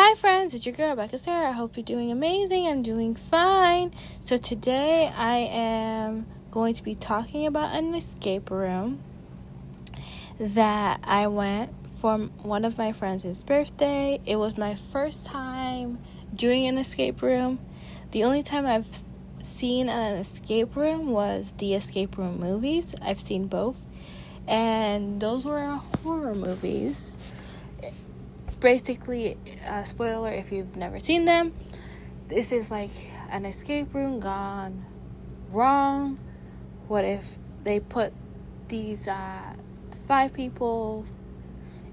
Hi friends, it's your girl Becca Sarah. I hope you're doing amazing. I'm doing fine. So today I am going to be talking about an escape room that I went for one of my friends' birthday. It was my first time doing an escape room. The only time I've seen an escape room was the escape room movies. I've seen both, and those were horror movies. Basically, spoiler if you've never seen them, this is like an escape room gone wrong. What if they put these 5 people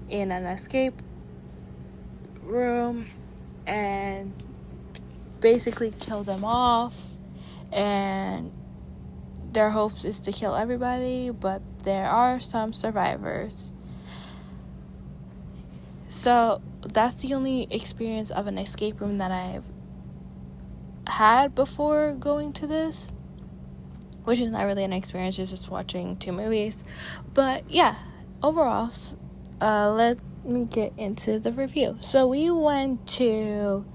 in an escape room and basically kill them off, and their hopes is to kill everybody, but there are some survivors. So that's the only experience of an escape room that I've had before going to this, which is not really an experience, it's just watching 2 movies. But yeah, overall, let me get into the review. So we went to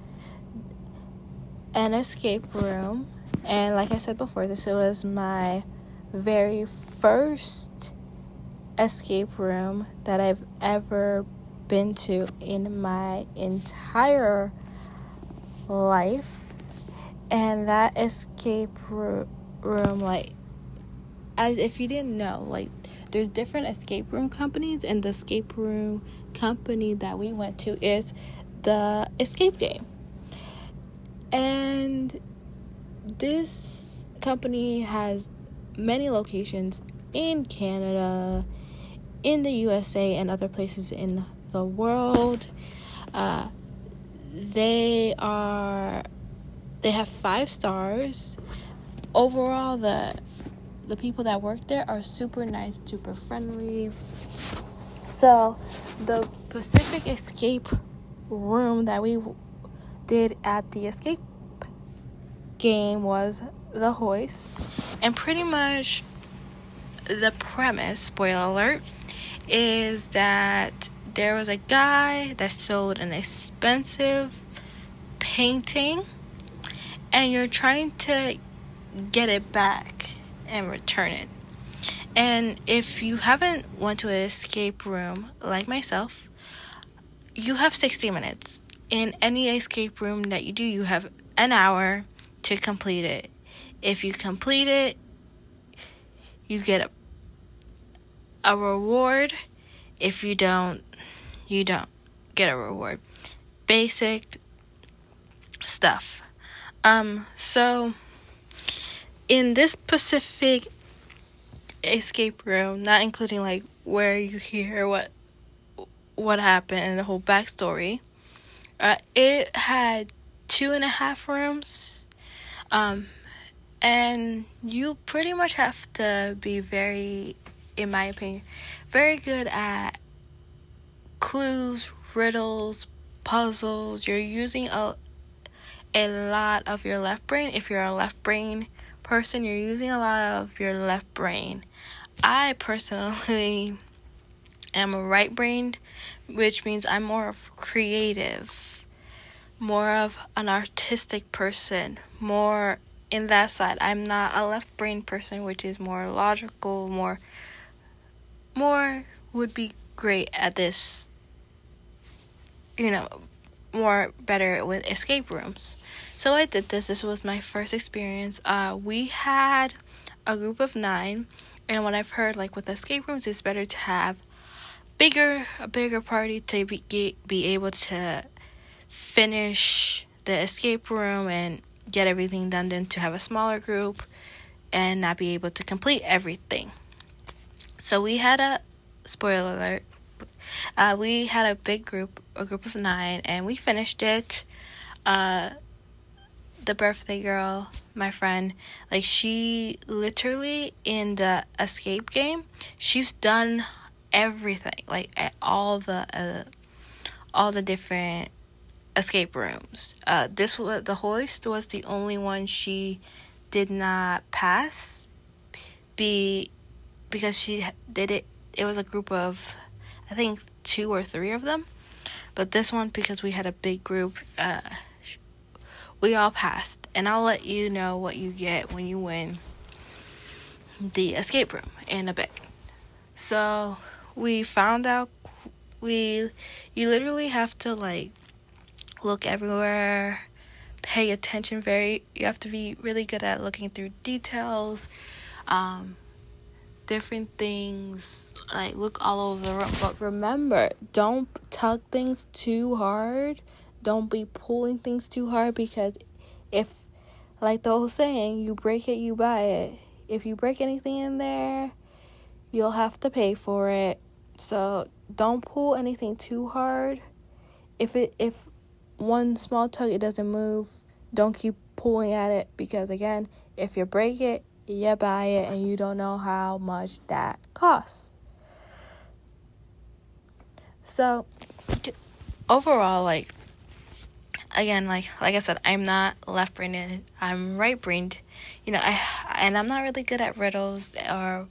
an escape room, and like I said before, this was my very first escape room that I've ever been to in my entire life. And that escape room, like, as if you didn't know, like, there's different escape room companies, and the escape room company that we went to is the Escape Game. And this company has many locations in Canada, in the USA, and other places in the world. They have 5 stars. Overall, the people that work there are super nice, super friendly. So the Pacific escape room that we did at the Escape Game was the Hoist, and pretty much the premise, spoiler alert, is that there was a guy that sold an expensive painting, and you're trying to get it back and return it. And if you haven't went to an escape room like myself, you have 60 minutes. In any escape room that you do, you have an hour to complete it. If you complete it, you get a reward. If you don't get a reward. Basic stuff. So in this Pacific escape room, not including like where you hear what happened and the whole backstory, it had 2.5 rooms, and you pretty much have to be very, in my opinion, very good at clues, riddles, puzzles. You're using a lot of your left brain. If you're a left brain person, you're using a lot of your left brain. I personally am a right brained, which means I'm more of creative, more of an artistic person, more in that side. I'm not a left brain person, which is more logical, more would be great at this, more better with escape rooms. So I did this. This was my first experience. We had a group of 9, and what I've heard, like with escape rooms, it's better to have a bigger party to be able to finish the escape room and get everything done than to have a smaller group and not be able to complete everything. So we had a spoiler alert. We had a group of 9, and we finished it. The birthday girl, my friend, like, she literally, in the escape game, she's done everything, like at all the different escape rooms. The Hoist was the only one she did not pass, because she did it. It was a group of, I think, 2 or 3 of them, But this one, because we had a big group, we all passed. And I'll let you know what you get when you win the escape room in a bit. So we found out you literally have to like look everywhere, pay attention. You have to be really good at looking through details, different things, like look all over the room. But remember, don't tug things too hard. Don't be pulling things too hard, because if, like the whole saying, you break it, you buy it. If you break anything in there, you'll have to pay for it. So don't pull anything too hard. If one small tug, it doesn't move, don't keep pulling at it, because again, if you break it, you buy it, and you don't know how much that costs. So overall, like I said, I'm not left-brained, I'm right-brained. And I'm not really good at riddles or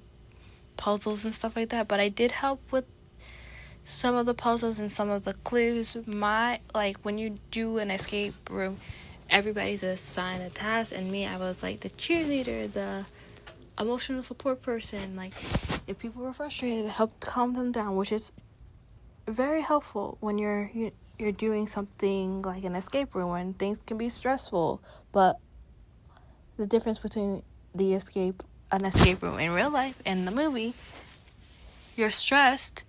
puzzles and stuff like that, but I did help with some of the puzzles and some of the clues. When you do an escape room, everybody's assigned a task, and me, I was like the cheerleader, the emotional support person. Like, if people were frustrated, it helped calm them down, which is very helpful when you're doing something like an escape room, when things can be stressful. But the difference between an escape room in real life and the movie, you're stressed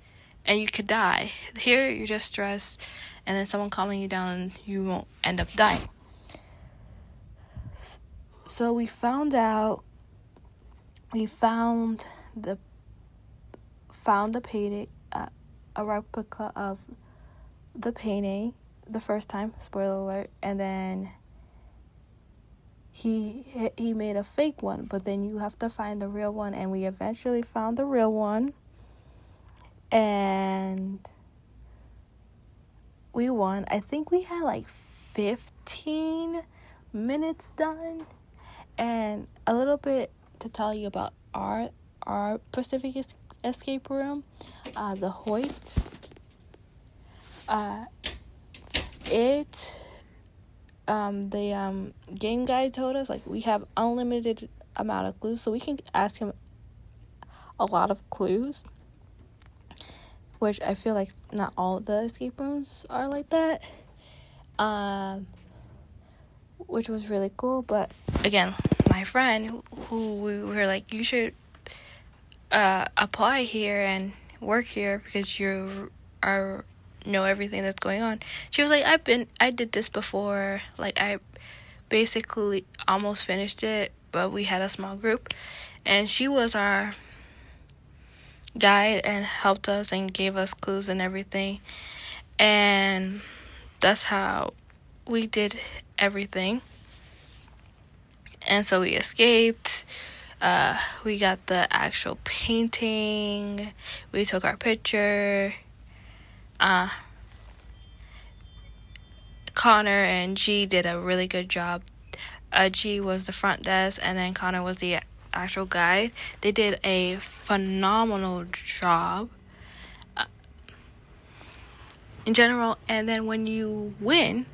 and you could die. Here, you're just stressed, and then someone calming you down, and you won't end up dying. So we found the painting, a replica of the painting the first time, spoiler alert, and then he made a fake one, but then you have to find the real one, and we eventually found the real one, and we won. I think we had like 15 minutes done. And a little bit to tell you about our Pacific escape room, the Hoist. The game guy told us, like, we have unlimited amount of clues, so we can ask him a lot of clues, which I feel like not all the escape rooms are like that, which was really cool. But again, my friend, who we were like, you should apply here and work here because you know everything that's going on. She was like, I did this before. Like, I basically almost finished it, but we had a small group, and she was our guide and helped us and gave us clues and everything. And that's how we did everything. And so we escaped. We got the actual painting. We took our picture. Connor and G did a really good job. G was the front desk, and then Connor was the actual guide. They did a phenomenal job in general. And then when you win,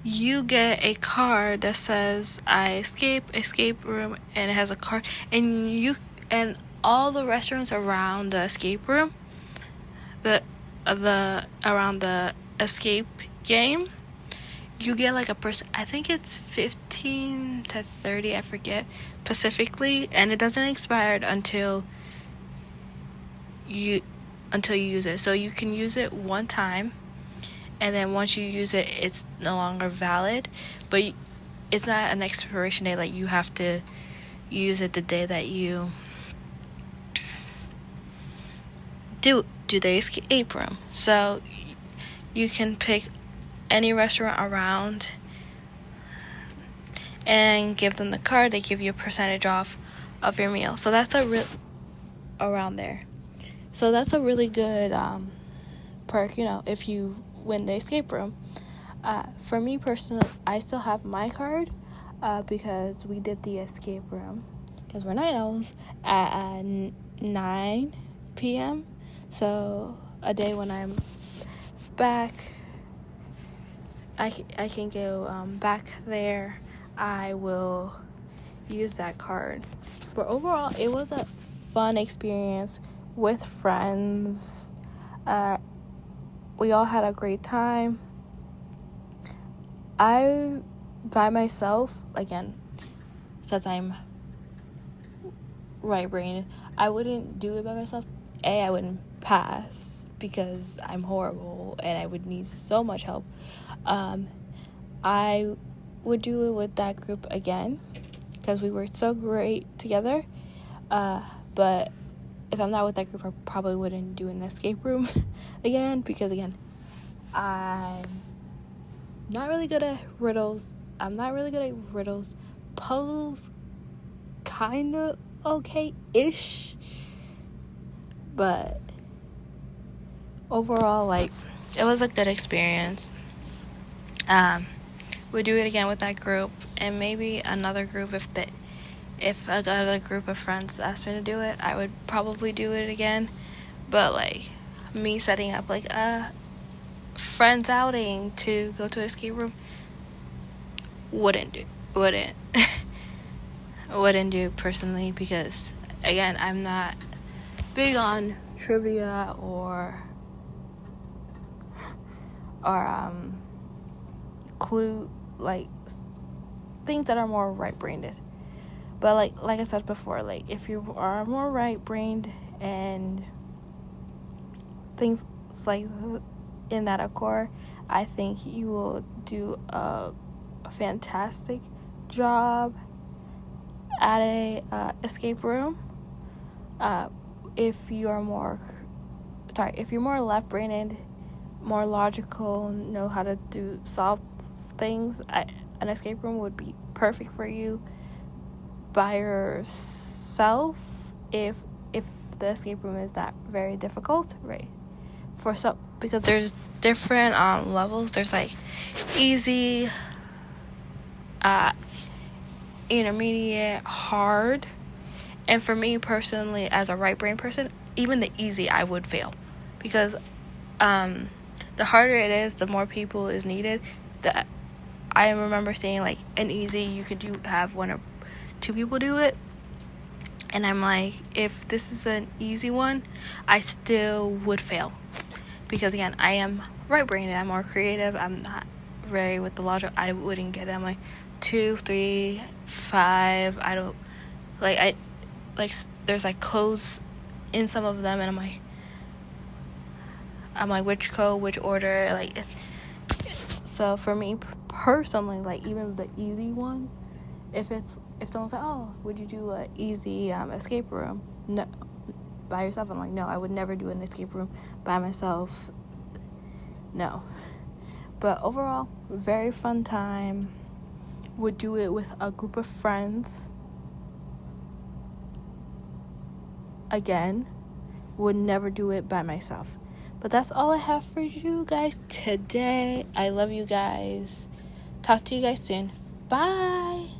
you get a card that says "I escape room," and it has a card, and all the restaurants around the escape room, around the escape game, you get like a person. I think it's 15 to 30, I forget specifically, and it doesn't expire until you use it. So you can use it one time, and then once you use it, it's no longer valid. But it's not an expiration date. Like, you have to use it the day that you do the escape room. So you can pick any restaurant around and give them the card. They give you a percentage off of your meal. So that's around there. So that's a really good perk, if you win the escape room. For me personally, I still have my card because we did the escape room, because we're night owls, at 9 p.m. So a day when I'm back I can go back there, I will use that card. But overall, it was a fun experience with friends. We all had a great time. I, by myself, again, since I'm right-brained, I wouldn't do it by myself. I wouldn't pass because I'm horrible and I would need so much help. I would do it with that group again because we were so great together. But if I'm not with that group, I probably wouldn't do an escape room again because, again, I'm not really good at riddles. Puzzles, kind of okay-ish. But overall, like, it was a good experience. We'd do it again with that group, and maybe another group if another group of friends asked me to do it, I would probably do it again. But, like, me setting up, like, a friends outing to go to an escape room, wouldn't do personally, because, again, I'm not big on trivia or clue, like, things that are more right-brained. But like I said before, like, if you are more right-brained and things like in that occur, I think you will do a fantastic job at a escape room. If you're more left-brained, more logical, know how to solve things, an escape room would be perfect for you. By yourself, if the escape room is that very difficult, right? Because there's different levels. There's like easy, intermediate, hard. And for me personally, as a right brain person, even the easy I would fail, because the harder it is, the more people is needed. I remember saying, like, an easy, you could have one or two people do it, and I'm like, if this is an easy one, I still would fail, because, again, I am right-brained, I'm more creative, I'm not very with the logic, I wouldn't get it. I'm like 2, 3, 5, I don't, like, there's like codes in some of them, and I'm like which code, which order, like, so for me personally, like, even the easy one, if someone's like, oh, would you do an easy escape room by yourself? I'm like, no, I would never do an escape room by myself. No. But overall, very fun time. Would do it with a group of friends. Again, would never do it by myself. But that's all I have for you guys today. I love you guys. Talk to you guys soon. Bye.